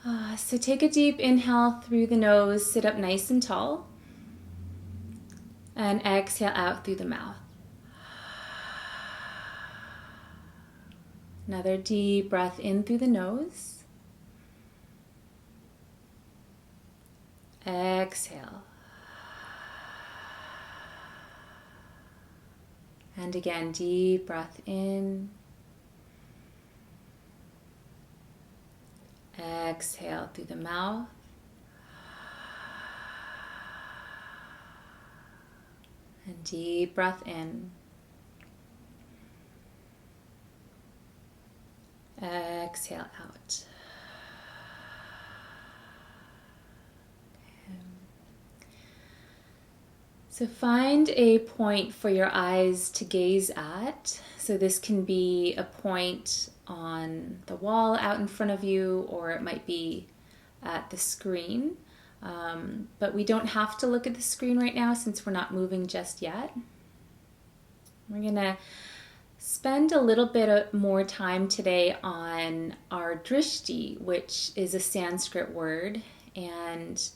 So take a deep inhale through the nose, sit up nice and tall, and exhale out through the mouth. Another deep breath in through the nose. Exhale. And again, deep breath in. Exhale through the mouth. And deep breath in. Exhale out. Okay. So find a point for your eyes to gaze at. So this can be a point on the wall out in front of you, or it might be at the screen. But we don't have to look at the screen right now since we're not moving just yet. We're going to spend a little bit more time today on our drishti, which is a Sanskrit word, and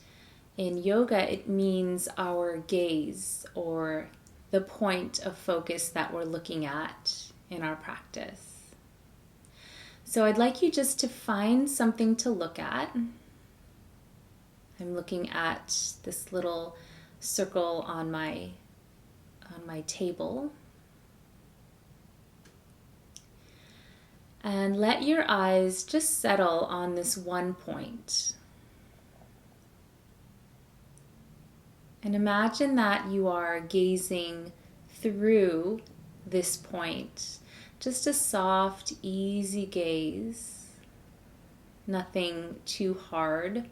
in yoga it means our gaze, or the point of focus that we're looking at in our practice. So I'd like you just to find something to look at. I'm looking at this little circle on my table. And let your eyes just settle on this one point. And imagine that you are gazing through this point. Just a soft, easy gaze. Nothing too hard.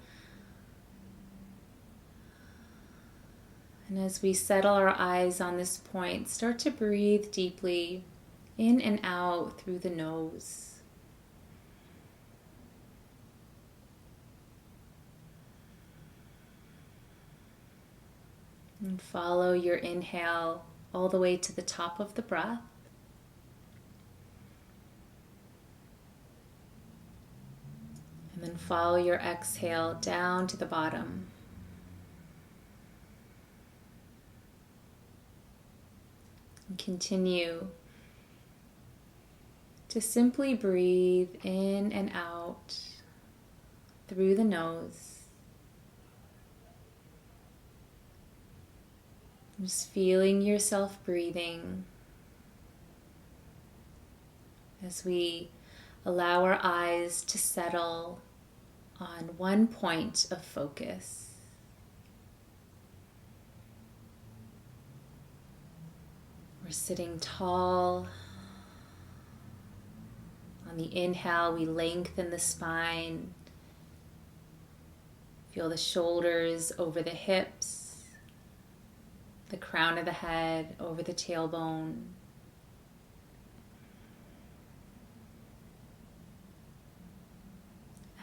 And as we settle our eyes on this point, start to breathe deeply in and out through the nose. And follow your inhale all the way to the top of the breath. And then follow your exhale down to the bottom. And continue to simply breathe in and out through the nose. Just feeling yourself breathing as we allow our eyes to settle on one point of focus. We're sitting tall. On the inhale, we lengthen the spine. Feel the shoulders over the hips, the crown of the head over the tailbone.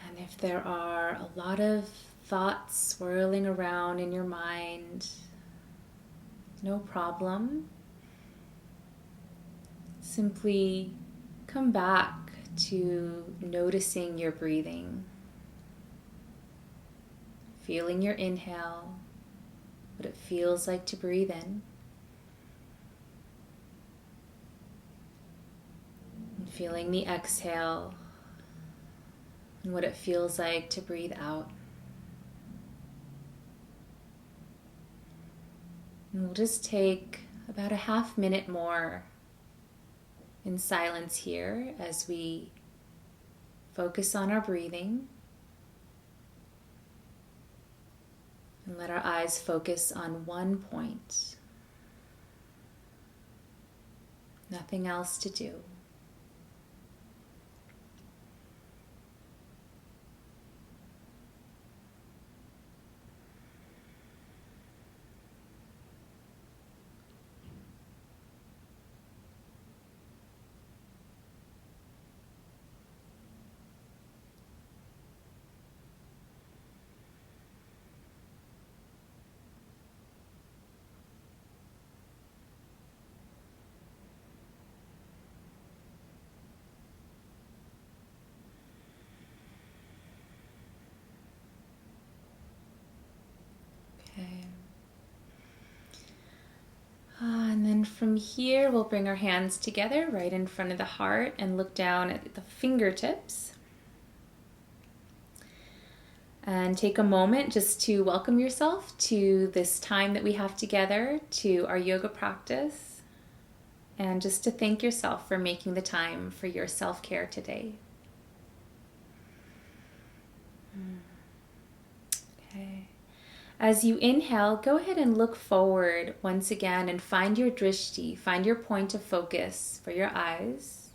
And if there are a lot of thoughts swirling around in your mind, no problem. Simply come back to noticing your breathing, feeling your inhale, what it feels like to breathe in, and feeling the exhale and what it feels like to breathe out. And we'll just take about a half minute more in silence here as we focus on our breathing and let our eyes focus on one point. Nothing else to do. And from here, we'll bring our hands together right in front of the heart and look down at the fingertips. And take a moment just to welcome yourself to this time that we have together, to our yoga practice, and just to thank yourself for making the time for your self-care today. Okay. As you inhale, go ahead and look forward once again and find your drishti, find your point of focus for your eyes.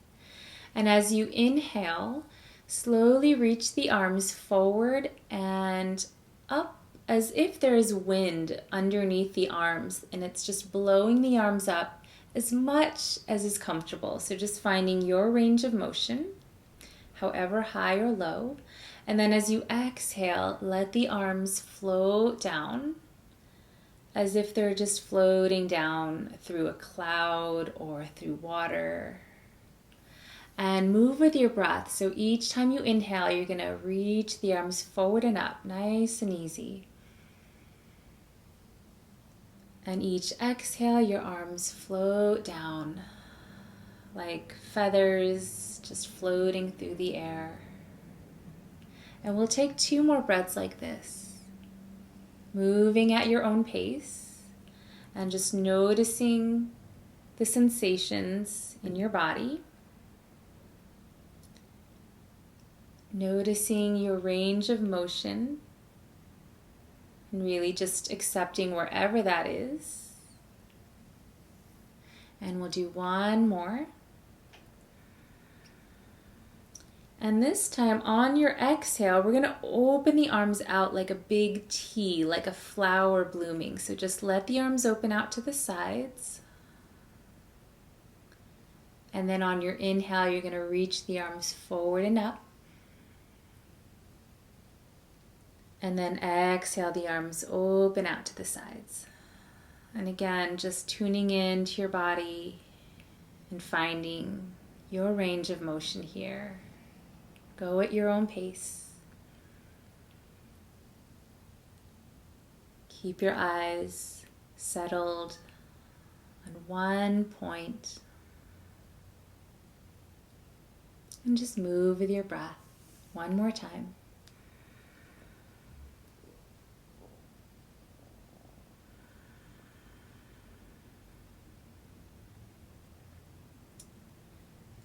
And as you inhale, slowly reach the arms forward and up as if there is wind underneath the arms, and it's just blowing the arms up as much as is comfortable. So just finding your range of motion, however high or low. And then as you exhale, let the arms float down as if they're just floating down through a cloud or through water. And move with your breath. So each time you inhale, you're going to reach the arms forward and up, nice and easy. And each exhale, your arms float down like feathers just floating through the air. And we'll take 2 more breaths like this, moving at your own pace and just noticing the sensations in your body. Noticing your range of motion and really just accepting wherever that is. And we'll do 1 more. And this time on your exhale, we're going to open the arms out like a big T, like a flower blooming. So just let the arms open out to the sides. And then on your inhale, you're going to reach the arms forward and up. And then exhale, the arms open out to the sides. And again, just tuning into your body and finding your range of motion here. Go at your own pace. Keep your eyes settled on one point. And just move with your breath 1 more time.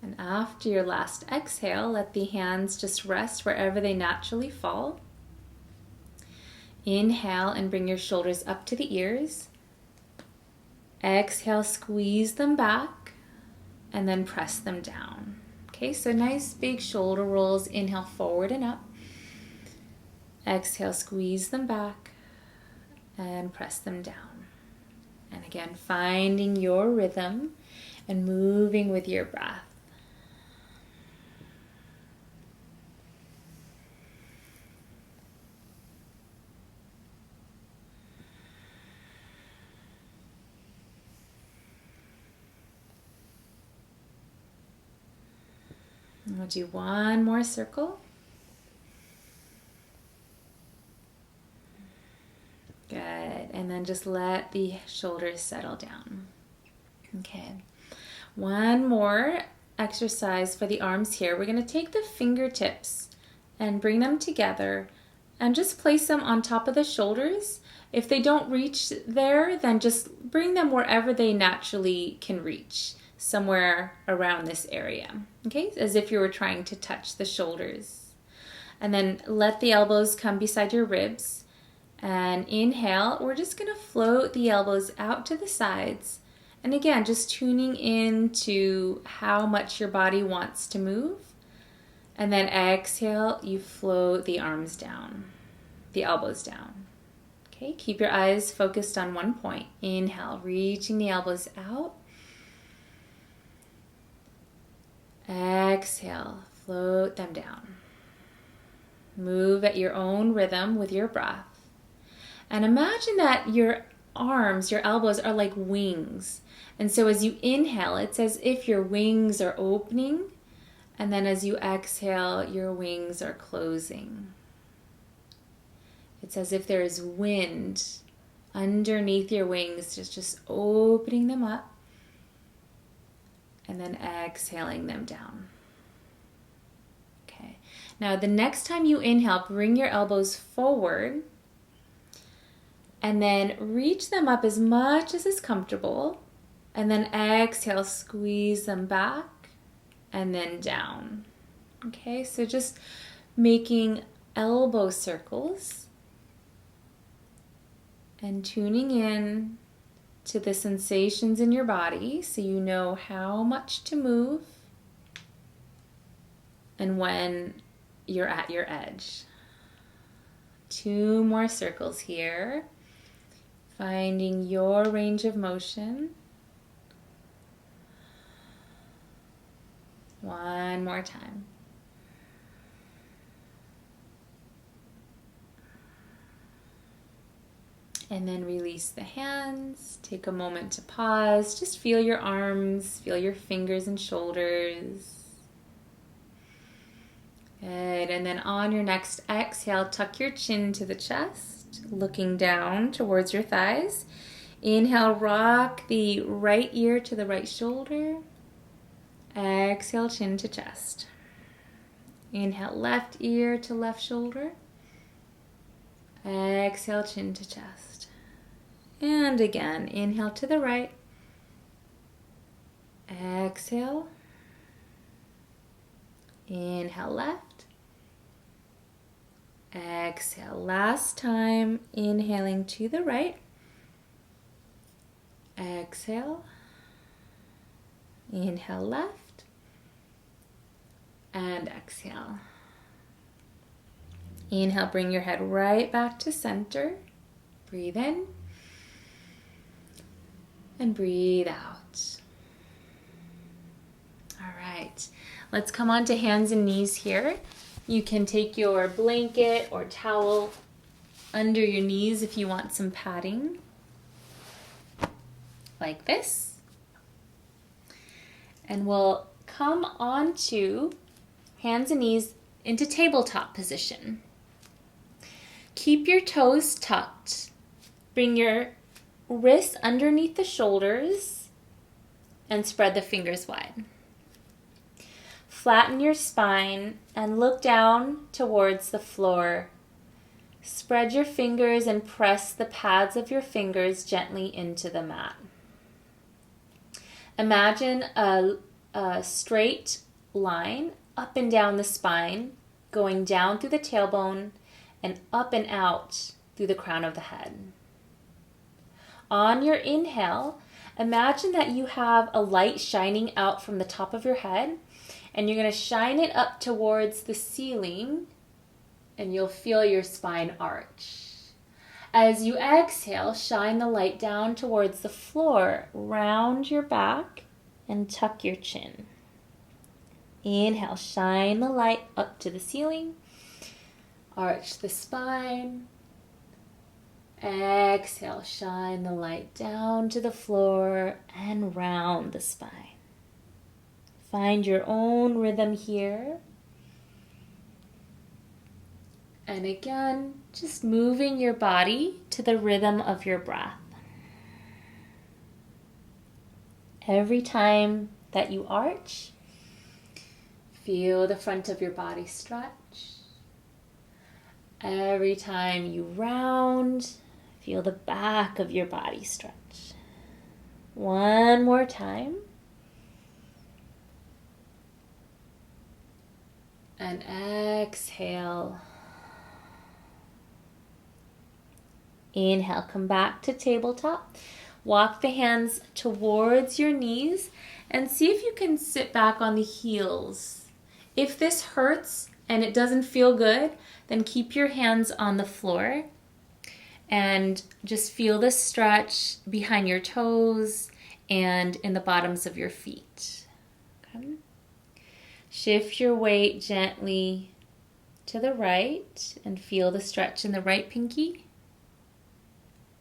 And after your last exhale, let the hands just rest wherever they naturally fall. Inhale and bring your shoulders up to the ears. Exhale, squeeze them back and then press them down. Okay, so nice big shoulder rolls. Inhale forward and up. Exhale, squeeze them back and press them down. And again, finding your rhythm and moving with your breath. And we'll do 1 more circle. Good. And then just let the shoulders settle down. Okay. 1 more exercise for the arms here. We're going to take the fingertips and bring them together and just place them on top of the shoulders. If they don't reach there, then just bring them wherever they naturally can reach, somewhere around this area. Okay, as if you were trying to touch the shoulders. And then let the elbows come beside your ribs. And inhale, we're just going to float the elbows out to the sides. And again, just tuning into how much your body wants to move. And then exhale, you float the arms down, the elbows down. Okay, keep your eyes focused on one point. Inhale, reaching the elbows out. Exhale, float them down. Move at your own rhythm with your breath. And imagine that your arms, your elbows are like wings. And so as you inhale, it's as if your wings are opening. And then as you exhale, your wings are closing. It's as if there is wind underneath your wings, just opening them up. and then exhaling them down. Okay. Now the next time you inhale, bring your elbows forward and then reach them up as much as is comfortable, and then exhale, squeeze them back and then down. Okay, so just making elbow circles and tuning in to the sensations in your body so you know how much to move and when you're at your edge. 2 more circles here, finding your range of motion. 1 more time. And then release the hands. Take a moment to pause. Just feel your arms, feel your fingers and shoulders. Good. And then on your next exhale, tuck your chin to the chest, looking down towards your thighs. Inhale, rock the right ear to the right shoulder. Exhale, chin to chest. Inhale, left ear to left shoulder. Exhale, chin to chest. And again, inhale to the right. Exhale. Inhale left. Exhale. Last time, inhaling to the right. Exhale. Inhale left. And exhale. Inhale, bring your head right back to center. Breathe in. And breathe out. All right, let's come on to hands and knees here. You can take your blanket or towel under your knees if you want some padding, like this. And we'll come onto hands and knees into tabletop position. Keep your toes tucked. Bring your wrists underneath the shoulders and spread the fingers wide. Flatten your spine and look down towards the floor. Spread your fingers and press the pads of your fingers gently into the mat. Imagine a straight line up and down the spine, going down through the tailbone and up and out through the crown of the head. On your inhale, imagine that you have a light shining out from the top of your head, and you're going to shine it up towards the ceiling, and you'll feel your spine arch. As you exhale, shine the light down towards the floor, round your back, and tuck your chin. Inhale, shine the light up to the ceiling, arch the spine. Exhale, shine the light down to the floor and round the spine. Find your own rhythm here. And again, just moving your body to the rhythm of your breath. Every time that you arch, feel the front of your body stretch. Every time you round, feel the back of your body stretch. 1 more time. And exhale. Inhale, come back to tabletop. Walk the hands towards your knees and see if you can sit back on the heels. If this hurts and it doesn't feel good, then keep your hands on the floor and just feel the stretch behind your toes and in the bottoms of your feet. Okay. Shift your weight gently to the right and feel the stretch in the right pinky.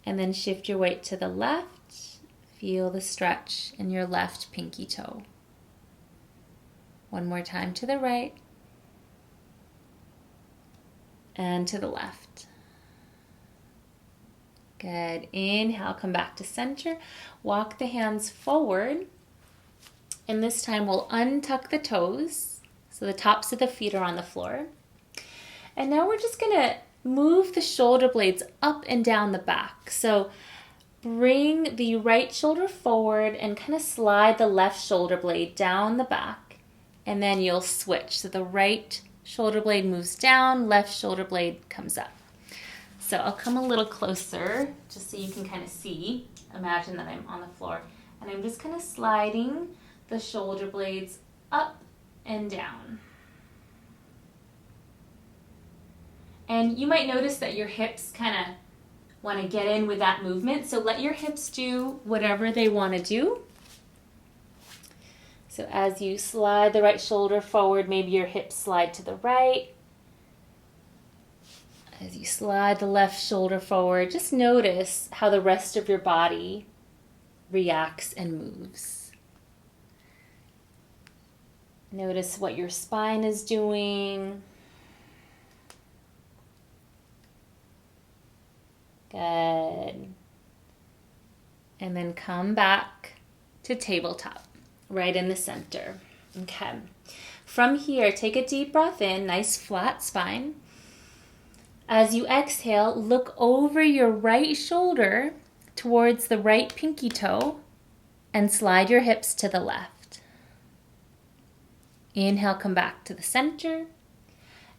And then shift your weight to the left. Feel the stretch in your left pinky toe. 1 more time to the right. And to the left. Good. Inhale, come back to center. Walk the hands forward And this time we'll untuck the toes, so the tops of the feet are on the floor. And now we're just going to move the shoulder blades up and down the back. So bring the right shoulder forward and kind of slide the left shoulder blade down the back. And then you'll switch. So the right shoulder blade moves down, left shoulder blade comes up. So I'll come a little closer just so you can kind of see. Imagine that I'm on the floor. And I'm just kind of sliding the shoulder blades up and down. And you might notice that your hips kind of want to get in with that movement. So let your hips do whatever they want to do. So as you slide the right shoulder forward, maybe your hips slide to the right. As you slide the left shoulder forward, just notice how the rest of your body reacts and moves. Notice what your spine is doing. Good. And then come back to tabletop, right in the center. Okay. From here, take a deep breath in, nice flat spine. As you exhale, look over your right shoulder towards the right pinky toe and slide your hips to the left. Inhale, come back to the center.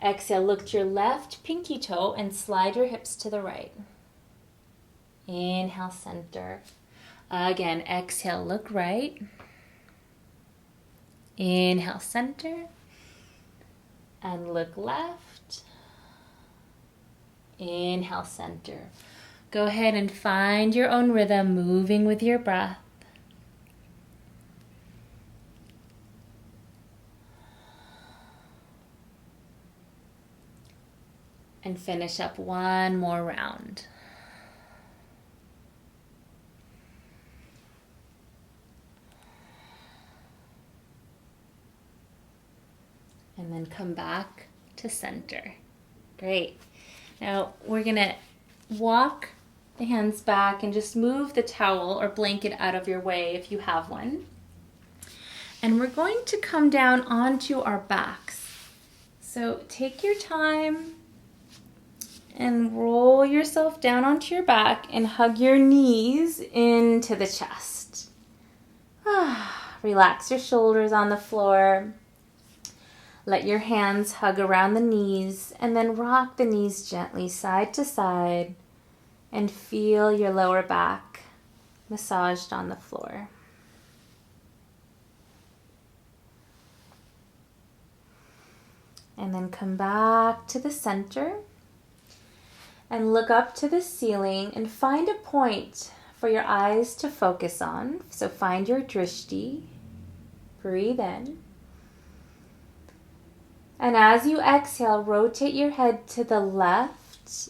Exhale, look to your left pinky toe and slide your hips to the right. Inhale, center. Again, exhale, look right. Inhale, center. And look left. Inhale, center. Go ahead and find your own rhythm, moving with your breath. And finish up one more round. And then come back to center. Great. Now we're going to walk the hands back and just move the towel or blanket out of your way if you have one. And we're going to come down onto our backs. So take your time and roll yourself down onto your back and hug your knees into the chest. Relax your shoulders on the floor. Let your hands hug around the knees and then rock the knees gently side to side and feel your lower back massaged on the floor. And then come back to the center and look up to the ceiling and find a point for your eyes to focus on. So find your drishti. Breathe in. And as you exhale, rotate your head to the left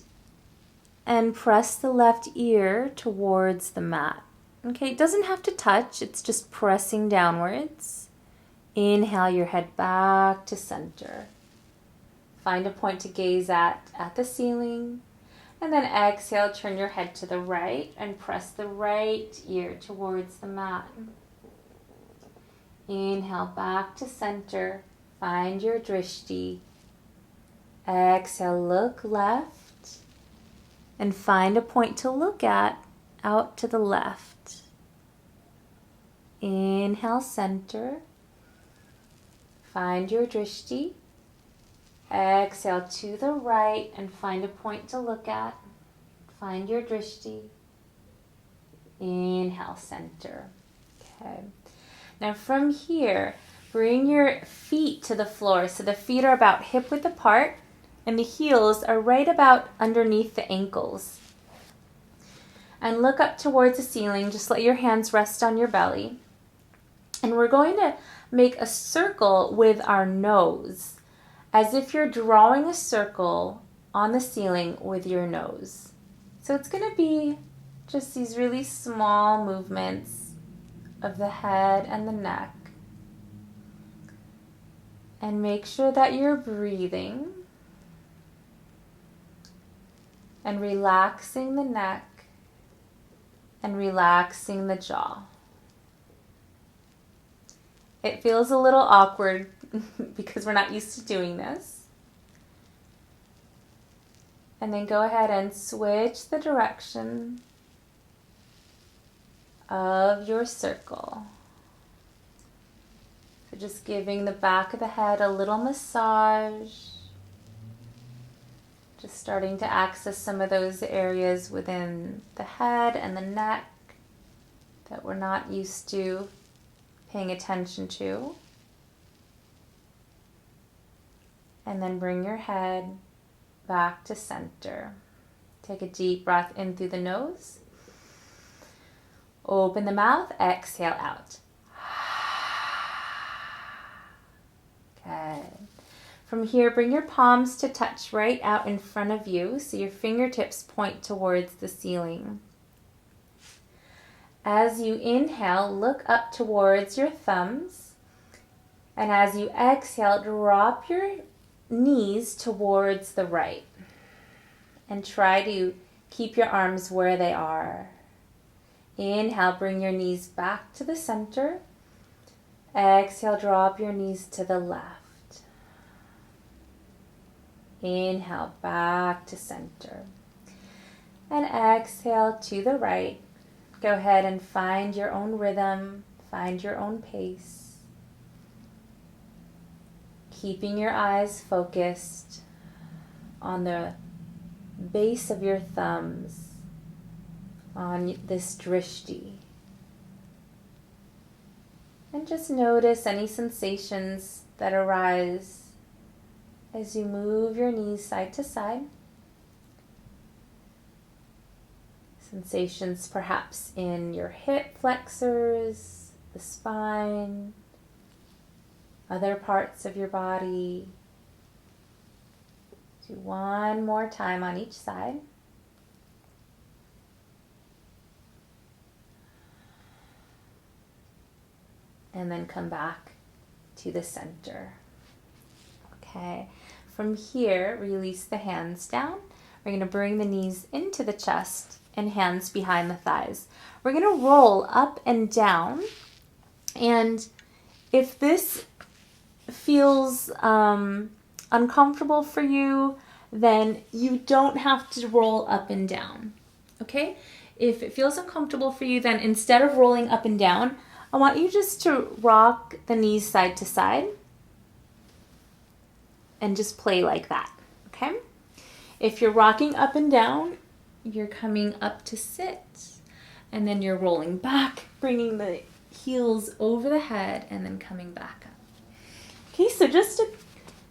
and press the left ear towards the mat. Okay, it doesn't have to touch, it's just pressing downwards. Inhale your head back to center. Find a point to gaze at the ceiling. And then exhale, turn your head to the right and press the right ear towards the mat. Inhale back to center. Find your drishti. Exhale, look left and find a point to look at out to the left. Inhale, center. Find your drishti. Exhale to the right and find a point to look at. Find your drishti. Inhale, center. Okay. Now from here, bring your feet to the floor. So the feet are about hip width apart and the heels are right about underneath the ankles. And look up towards the ceiling. Just let your hands rest on your belly. And we're going to make a circle with our nose, as if you're drawing a circle on the ceiling with your nose. So it's going to be just these really small movements of the head and the neck. And make sure that you're breathing and relaxing the neck and relaxing the jaw. It feels a little awkward because we're not used to doing this. And then go ahead and switch the direction of your circle. So just giving the back of the head a little massage. Just starting to access some of those areas within the head and the neck that we're not used to paying attention to. And then bring your head back to center. Take a deep breath in through the nose. Open the mouth, exhale out. Good. From here, bring your palms to touch right out in front of you, so your fingertips point towards the ceiling. As you inhale, look up towards your thumbs, and as you exhale, drop your knees towards the right, and try to keep your arms where they are. Inhale, bring your knees back to the center. Exhale, drop your knees to the left. Inhale, back to center. And exhale to the right. Go ahead and find your own rhythm, find your own pace. Keeping your eyes focused on the base of your thumbs, on this drishti. And just notice any sensations that arise as you move your knees side to side. Sensations perhaps in your hip flexors, the spine, other parts of your body. Do one more time on each side. And then come back to the center. Okay, from here, release the hands down. We're going to bring the knees into the chest and hands behind the thighs. We're going to roll up and down. And if this feels uncomfortable for you, then you don't have to roll up and down. Okay? If it feels uncomfortable for you, then instead of rolling up and down, I want you just to rock the knees side to side and just play like that, okay? If you're rocking up and down, you're coming up to sit, and then you're rolling back, bringing the heels over the head, and then coming back up. Okay, so just to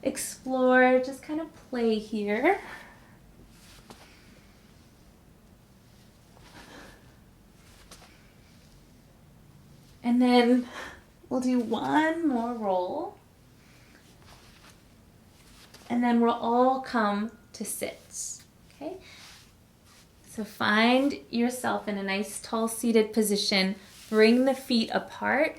explore, just kind of play here. And then we'll do one more roll. And then we'll all come to sit. Okay? So find yourself in a nice tall seated position. Bring the feet apart.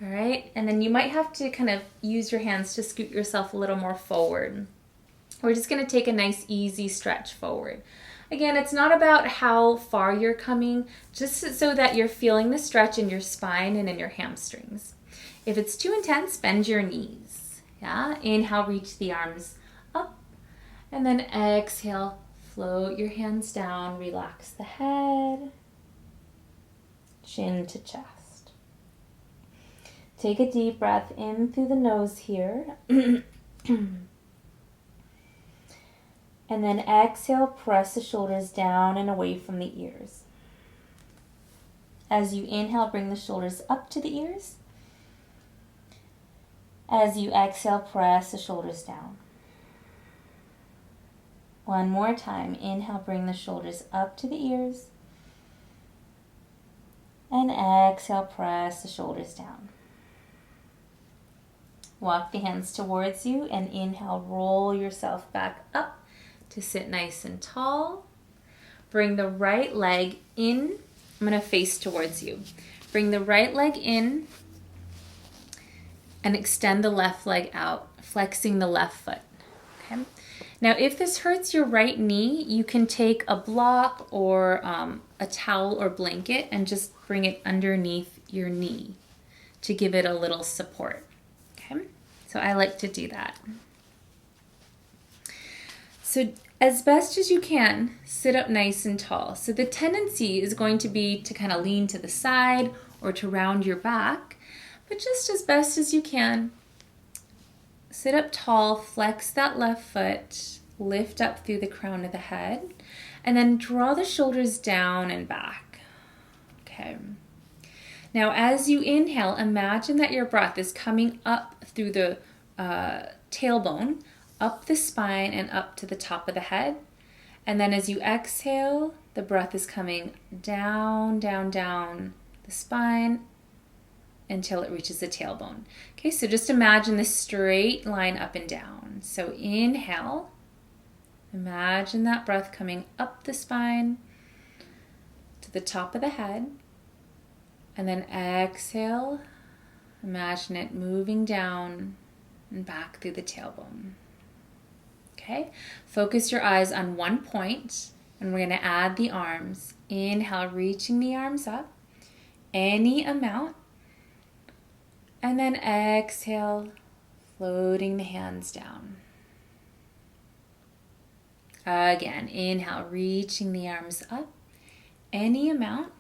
All right? And then you might have to kind of use your hands to scoot yourself a little more forward. We're just going to take a nice easy stretch forward. Again, it's not about how far you're coming, just so that you're feeling the stretch in your spine and in your hamstrings. If it's too intense, bend your knees. Yeah? Inhale, reach the arms up. And then exhale, float your hands down, relax the head, chin to chest. Take a deep breath in through the nose here. And then exhale, press the shoulders down and away from the ears. As you inhale, bring the shoulders up to the ears. As you exhale, press the shoulders down. One more time. Inhale, bring the shoulders up to the ears. And exhale, press the shoulders down. Walk the hands towards you and inhale, roll yourself back up to sit nice and tall. Bring the right leg in. I'm going to face towards you. Bring the right leg in and extend the left leg out, flexing the left foot. Okay. Now, if this hurts your right knee, you can take a block or a towel or blanket and just bring it underneath your knee to give it a little support. Okay. So I like to do that. So as best as you can, sit up nice and tall. So the tendency is going to be to kind of lean to the side or to round your back, but just as best as you can, sit up tall, flex that left foot, lift up through the crown of the head, and then draw the shoulders down and back. Okay. Now as you inhale, imagine that your breath is coming up through the tailbone, up the spine and up to the top of the head. And then as you exhale, the breath is coming down, down, down the spine until it reaches the tailbone. Okay, so just imagine this straight line up and down. So inhale, imagine that breath coming up the spine to the top of the head. And then exhale, imagine it moving down and back through the tailbone. Okay, focus your eyes on one point, and we're going to add the arms. Inhale, reaching the arms up, any amount. And then exhale, floating the hands down. Again, inhale, reaching the arms up, any amount.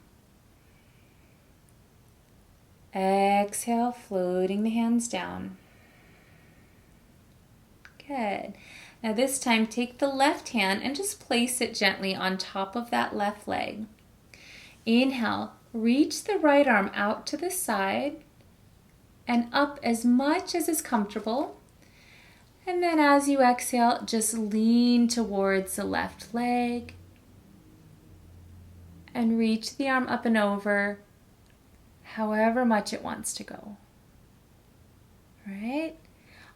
Exhale, floating the hands down. Good. Now this time, take the left hand and just place it gently on top of that left leg. Inhale, reach the right arm out to the side and up as much as is comfortable. And then as you exhale, just lean towards the left leg and reach the arm up and over however much it wants to go. All right?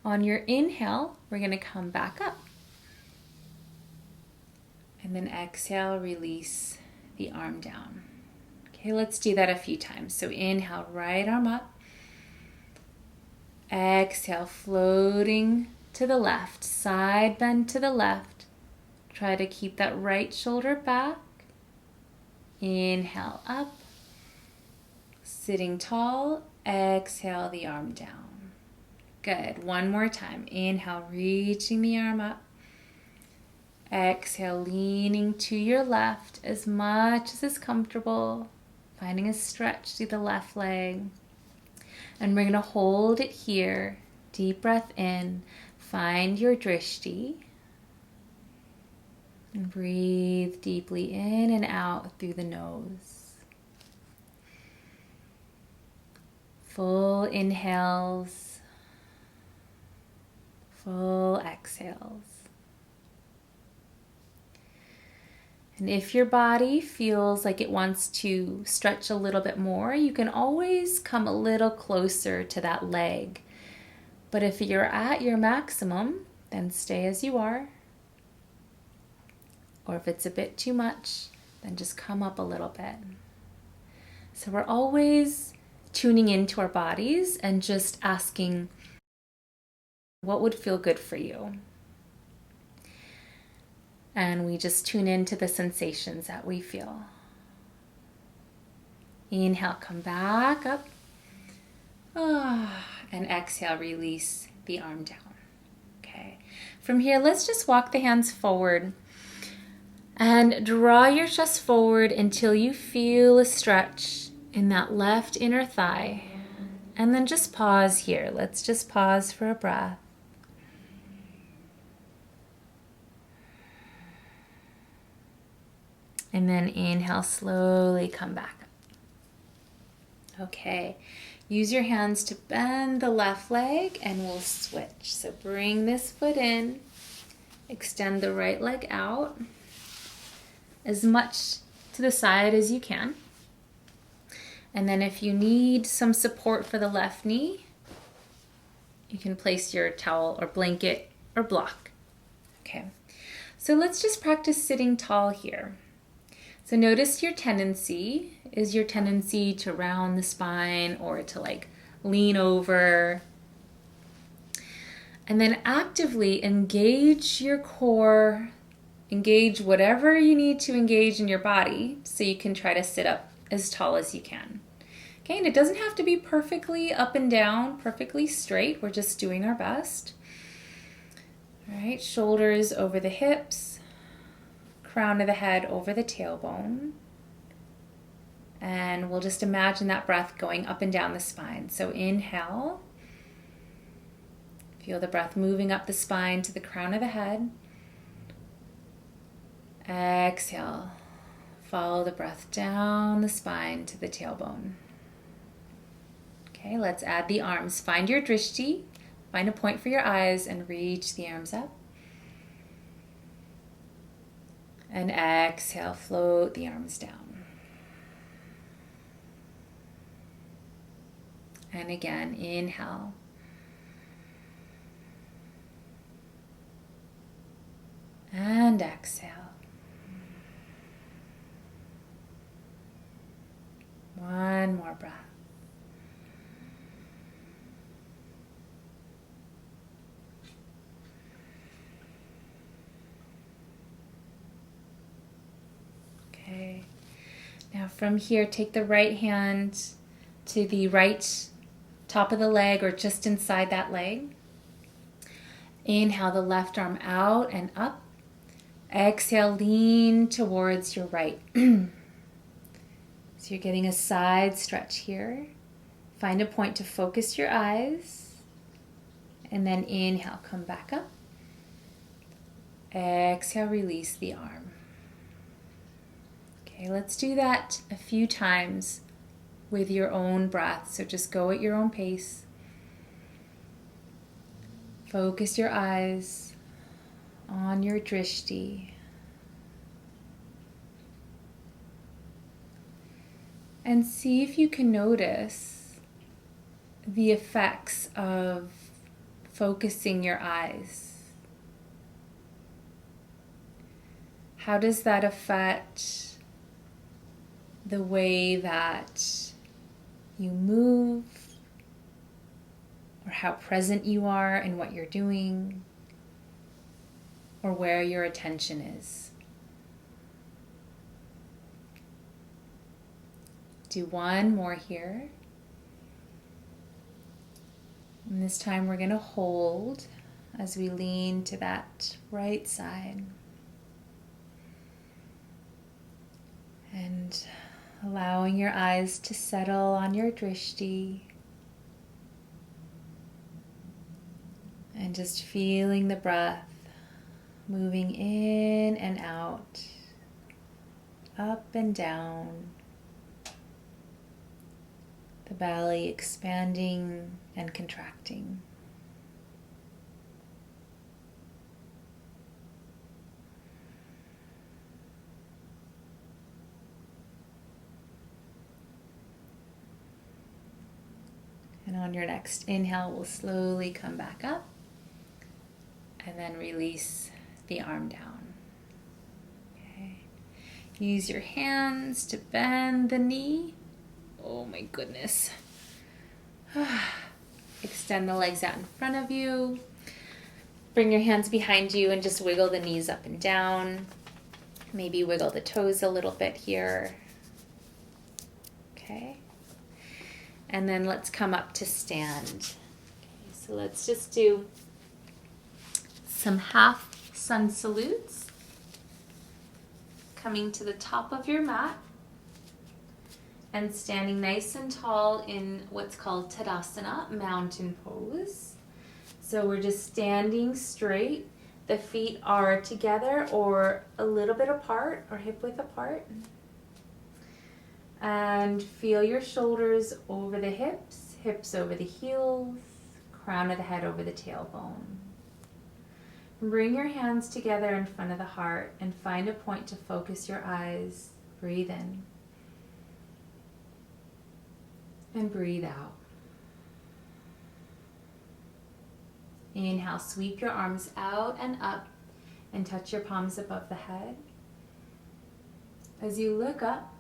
On your inhale, we're going to come back up. And then exhale, release the arm down. Okay, let's do that a few times. So inhale, right arm up. Exhale, floating to the left, side bend to the left. Try to keep that right shoulder back. Inhale up. Sitting tall, exhale the arm down. Good. One more time. Inhale, reaching the arm up. Exhale, leaning to your left as much as is comfortable. Finding a stretch through the left leg. And we're going to hold it here. Deep breath in. Find your drishti. And breathe deeply in and out through the nose. Full inhales. Full exhales. And if your body feels like it wants to stretch a little bit more, you can always come a little closer to that leg. But if you're at your maximum, then stay as you are. Or if it's a bit too much, then just come up a little bit. So we're always tuning into our bodies and just asking, what would feel good for you? And we just tune into the sensations that we feel. Inhale, come back up. And exhale, release the arm down. Okay. From here, let's just walk the hands forward and draw your chest forward until you feel a stretch in that left inner thigh. And then just pause here. Let's just pause for a breath. And then inhale, slowly come back up. Okay, use your hands to bend the left leg and we'll switch. So bring this foot in, extend the right leg out as much to the side as you can. And then if you need some support for the left knee, you can place your towel or blanket or block. Okay, so let's just practice sitting tall here. So notice your tendency. Is your tendency to round the spine or to like lean over? And then actively engage your core, engage whatever you need to engage in your body so you can try to sit up as tall as you can. Okay, and it doesn't have to be perfectly up and down, perfectly straight. We're just doing our best. All right, shoulders over the hips, crown of the head over the tailbone. And we'll just imagine that breath going up and down the spine. So inhale. Feel the breath moving up the spine to the crown of the head. Exhale. Follow the breath down the spine to the tailbone. Okay, let's add the arms. Find your drishti. Find a point for your eyes and reach the arms up. And exhale, float the arms down. And again, inhale. And exhale. One more breath. Okay. Now from here, take the right hand to the right top of the leg or just inside that leg. Inhale the left arm out and up. Exhale, lean towards your right. So you're getting a side stretch here. Find a point to focus your eyes. And then inhale, come back up. Exhale, release the arm. Okay, let's do that a few times with your own breath. So just go at your own pace. Focus your eyes on your drishti. And see if you can notice the effects of focusing your eyes. How does that affect the way that you move, or how present you are in what you're doing, or where your attention is? Do one more here. And this time we're going to hold as we lean to that right side. And allowing your eyes to settle on your drishti. And just feeling the breath moving in and out, up and down. The belly expanding and contracting. And on your next inhale, we'll slowly come back up and then release the arm down. Okay. Use your hands to bend the knee. Oh my goodness. Extend the legs out in front of you. Bring your hands behind you and just wiggle the knees up and down. Maybe wiggle the toes a little bit here. Okay. And then let's come up to stand. Okay, so let's just do some half sun salutes. Coming to the top of your mat and standing nice and tall in what's called Tadasana, mountain pose. So we're just standing straight. The feet are together or a little bit apart or hip width apart. And feel your shoulders over the hips, hips over the heels, crown of the head over the tailbone. Bring your hands together in front of the heart and find a point to focus your eyes. Breathe in. And breathe out. Inhale, sweep your arms out and up and touch your palms above the head. As you look up,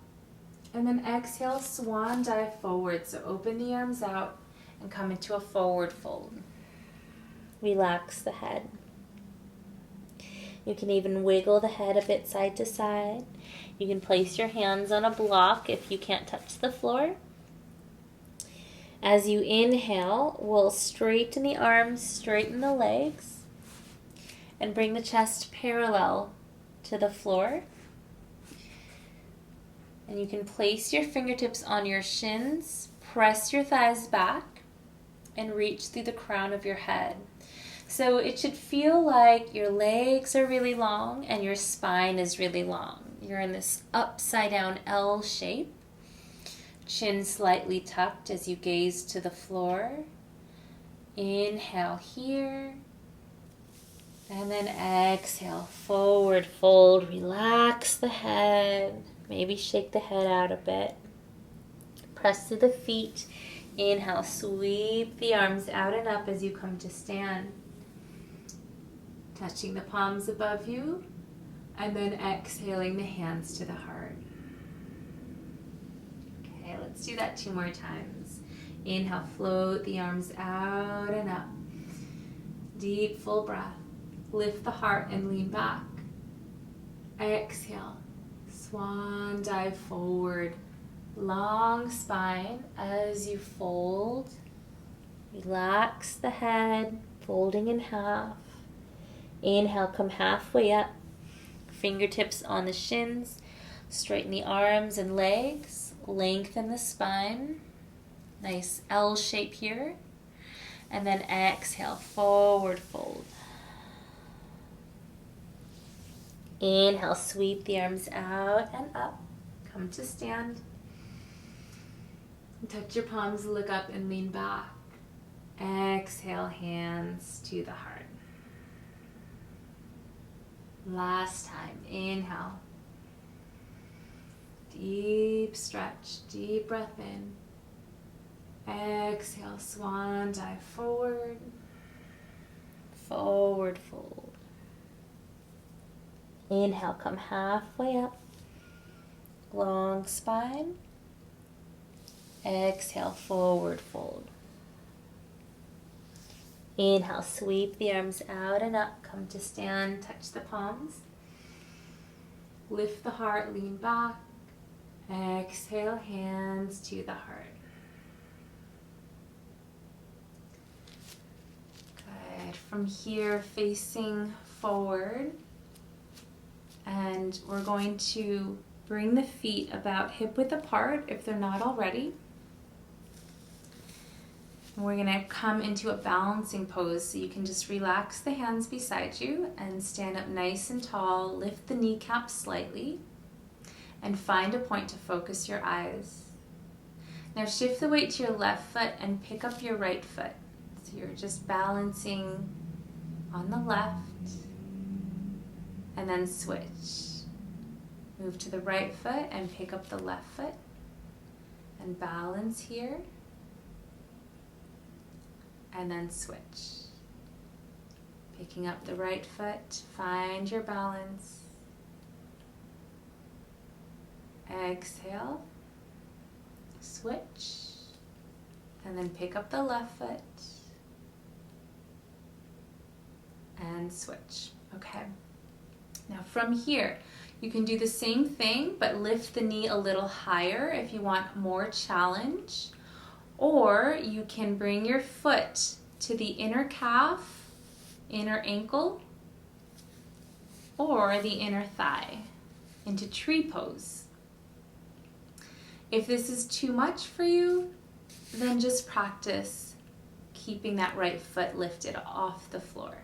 and then exhale, swan dive forward. So open the arms out and come into a forward fold. Relax the head. You can even wiggle the head a bit side to side. You can place your hands on a block if you can't touch the floor. As you inhale, we'll straighten the arms, straighten the legs, and bring the chest parallel to the floor. And you can place your fingertips on your shins, press your thighs back, and reach through the crown of your head. So it should feel like your legs are really long and your spine is really long. You're in this upside down L shape. Chin slightly tucked as you gaze to the floor. Inhale here. And then exhale, forward fold. Relax the head. Maybe shake the head out a bit. Press through the feet. Inhale, sweep the arms out and up as you come to stand. Touching the palms above you, and then exhaling the hands to the heart. Okay, let's do that 2 more times. Inhale, float the arms out and up. Deep, full breath. Lift the heart and lean back. Exhale, swan dive forward. Long spine as you fold. Relax the head, folding in half. Inhale, come halfway up. Fingertips on the shins. Straighten the arms and legs. Lengthen the spine. Nice L shape here. And then exhale, forward fold. Inhale, sweep the arms out and up. Come to stand. Touch your palms, look up and lean back. Exhale, hands to the heart. Last time, inhale. Deep stretch, deep breath in. Exhale, swan dive forward. Forward fold. Inhale, come halfway up. Long spine. Exhale, forward fold. Inhale, sweep the arms out and up. Come to stand, touch the palms. Lift the heart, lean back. Exhale, hands to the heart. Good. From here, facing forward. And we're going to bring the feet about hip width apart if they're not already. We're going to come into a balancing pose, so you can just relax the hands beside you and stand up nice and tall, lift the kneecaps slightly, and find a point to focus your eyes. Now shift the weight to your left foot and pick up your right foot. So you're just balancing on the left, and then switch. Move to the right foot and pick up the left foot, and balance here. And then switch. Picking up the right foot, find your balance. Exhale, switch, and then pick up the left foot and switch. Okay. Now from here, you can do the same thing, but lift the knee a little higher if you want more challenge. Or you can bring your foot to the inner calf, inner ankle, or the inner thigh into tree pose. If this is too much for you, then just practice keeping that right foot lifted off the floor.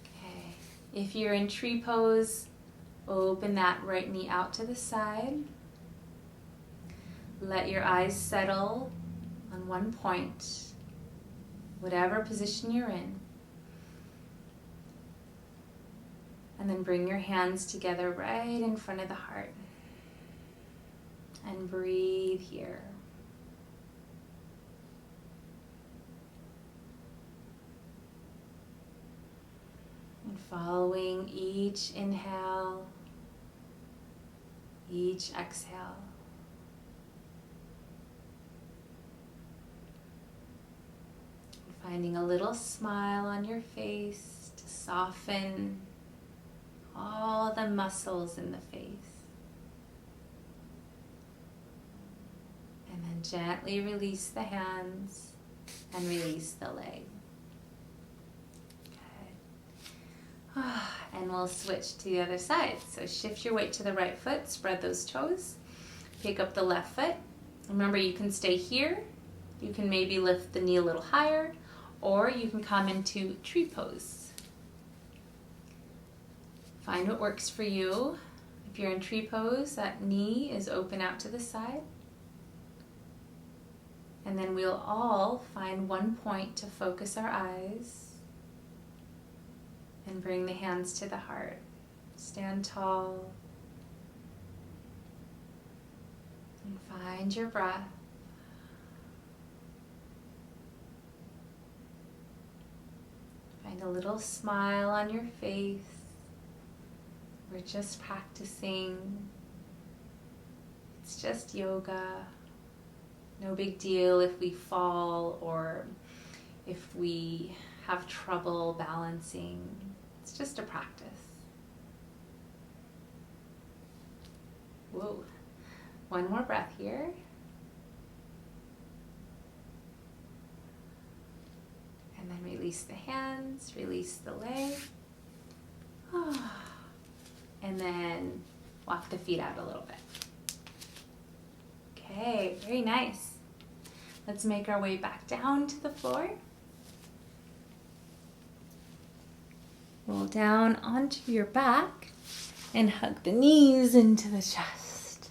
Okay. If you're in tree pose, open that right knee out to the side. Let your eyes settle on one point, whatever position you're in. And then bring your hands together right in front of the heart. And breathe here. And following each inhale, each exhale. Finding a little smile on your face to soften all the muscles in the face. And then gently release the hands and release the leg. Good. And we'll switch to the other side. So shift your weight to the right foot, spread those toes, pick up the left foot. Remember, you can stay here. You can maybe lift the knee a little higher, or you can come into tree pose. Find what works for you. If you're in tree pose, that knee is open out to the side. And then we'll all find one point to focus our eyes and bring the hands to the heart. Stand tall and find your breath. Find a little smile on your face. We're just practicing. It's just yoga. No big deal if we fall or if we have trouble balancing. It's just a practice. Whoa. One more breath here. And then release the hands, release the leg. And then walk the feet out a little bit. Okay, very nice. Let's make our way back down to the floor. Roll down onto your back and hug the knees into the chest.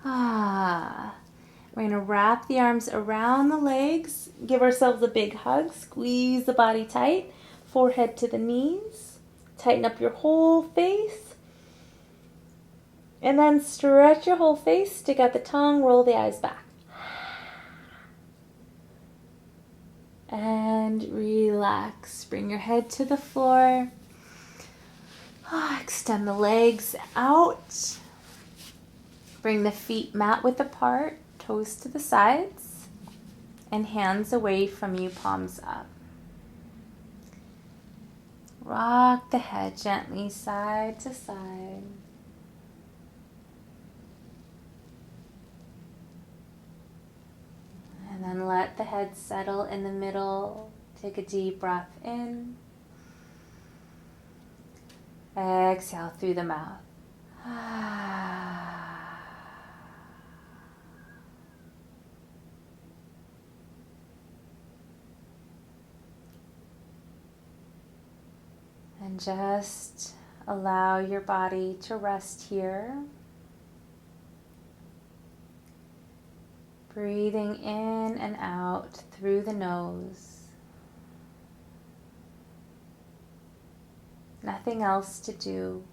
We're going to wrap the arms around the legs, give ourselves a big hug, squeeze the body tight, forehead to the knees, tighten up your whole face, and then stretch your whole face, stick out the tongue, roll the eyes back. And relax. Bring your head to the floor. Extend the legs out. Bring the feet mat width apart, toes to the sides, and hands away from you, palms up. Rock the head gently side to side. And then let the head settle in the middle. Take a deep breath in. Exhale through the mouth. And just allow your body to rest here. Breathing in and out through the nose. Nothing else to do.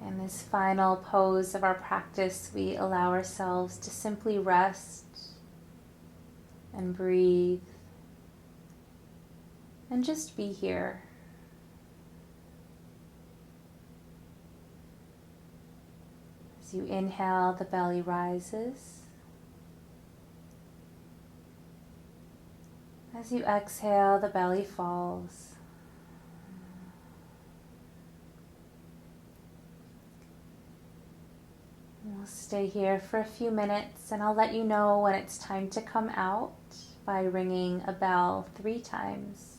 In this final pose of our practice, we allow ourselves to simply rest and breathe and just be here. As you inhale, the belly rises. As you exhale, the belly falls. We'll stay here for a few minutes, and I'll let you know when it's time to come out by ringing a bell 3 times.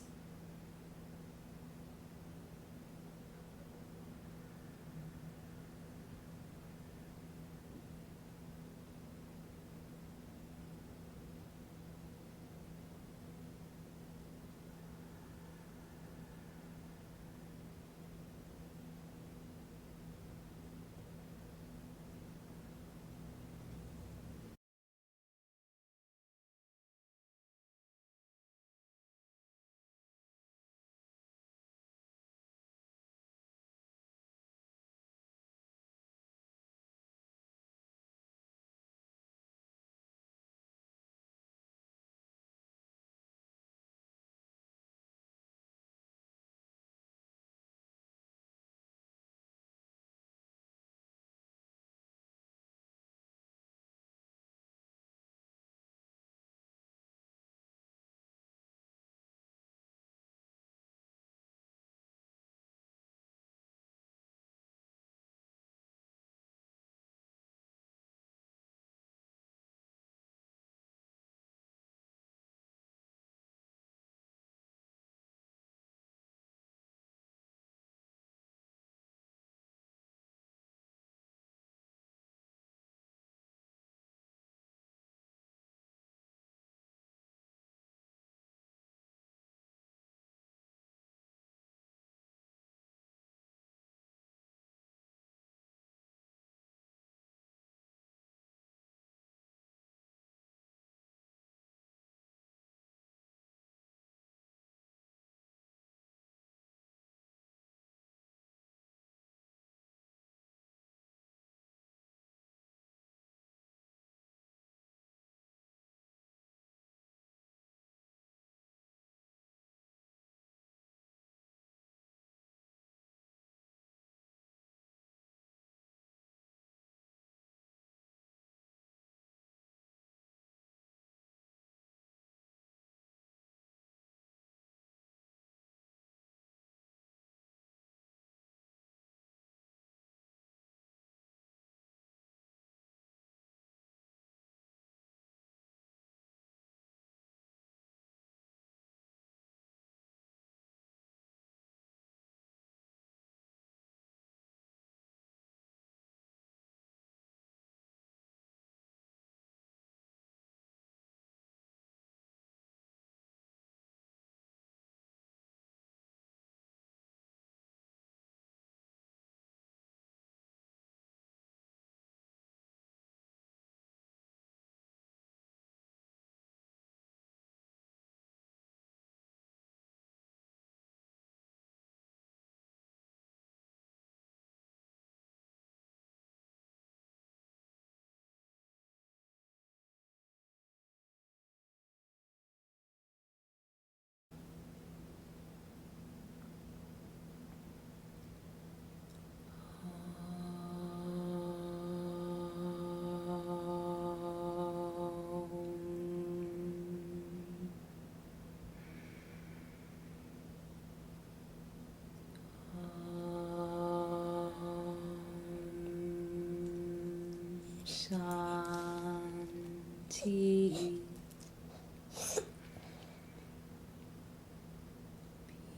Shanti.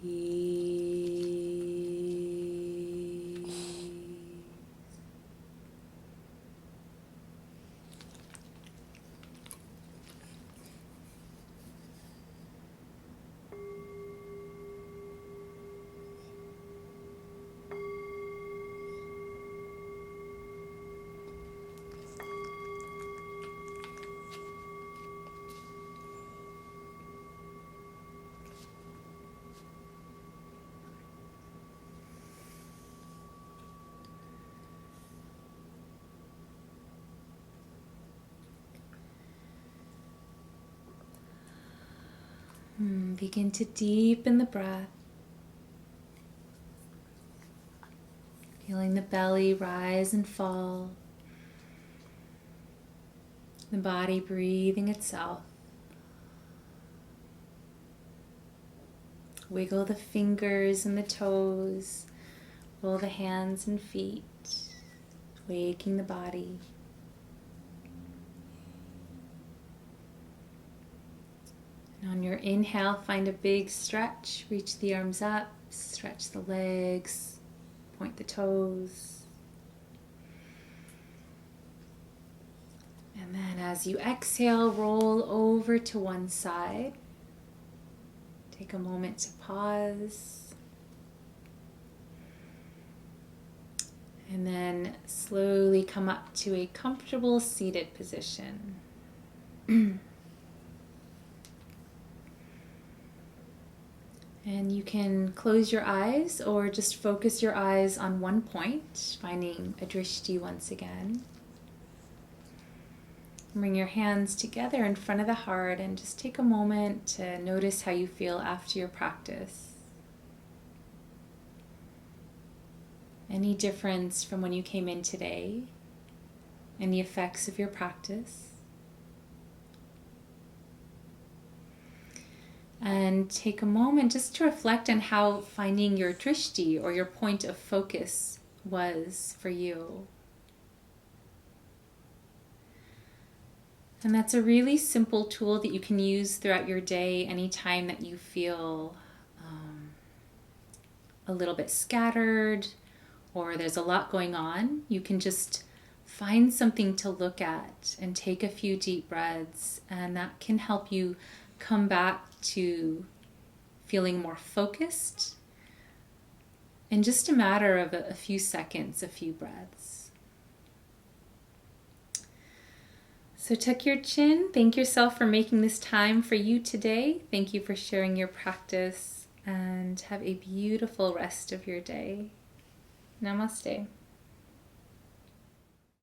Peace. Begin to deepen the breath, feeling the belly rise and fall, the body breathing itself. Wiggle the fingers and the toes, roll the hands and feet, waking the body. On your inhale, find a big stretch. Reach the arms up, stretch the legs, point the toes. And then as you exhale, roll over to one side. Take a moment to pause. And then slowly come up to a comfortable seated position. And you can close your eyes or just focus your eyes on one point, finding a drishti once again. Bring your hands together in front of the heart and just take a moment to notice how you feel after your practice. Any difference from when you came in today? Any effects of your practice? And take a moment just to reflect on how finding your drishti or your point of focus was for you. And that's a really simple tool that you can use throughout your day anytime that you feel a little bit scattered or there's a lot going on. You can just find something to look at and take a few deep breaths, and that can help you come back to feeling more focused in just a matter of a few seconds, a few breaths. So tuck your chin. Thank yourself for making this time for you today. Thank you for sharing your practice, and have a beautiful rest of your day. Namaste.